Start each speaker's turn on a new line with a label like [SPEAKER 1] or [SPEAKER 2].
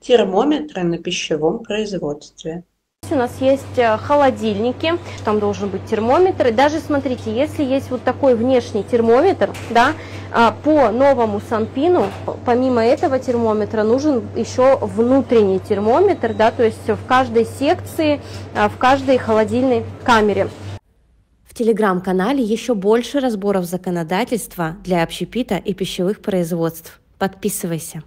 [SPEAKER 1] Термометры на пищевом производстве.
[SPEAKER 2] У нас есть холодильники, там должен быть термометр. И даже смотрите, если есть вот такой внешний термометр, да, по новому Санпину, помимо этого термометра, нужен еще внутренний термометр, да, то есть в каждой секции, в каждой холодильной камере.
[SPEAKER 3] В телеграм-канале еще больше разборов законодательства для общепита и пищевых производств. Подписывайся.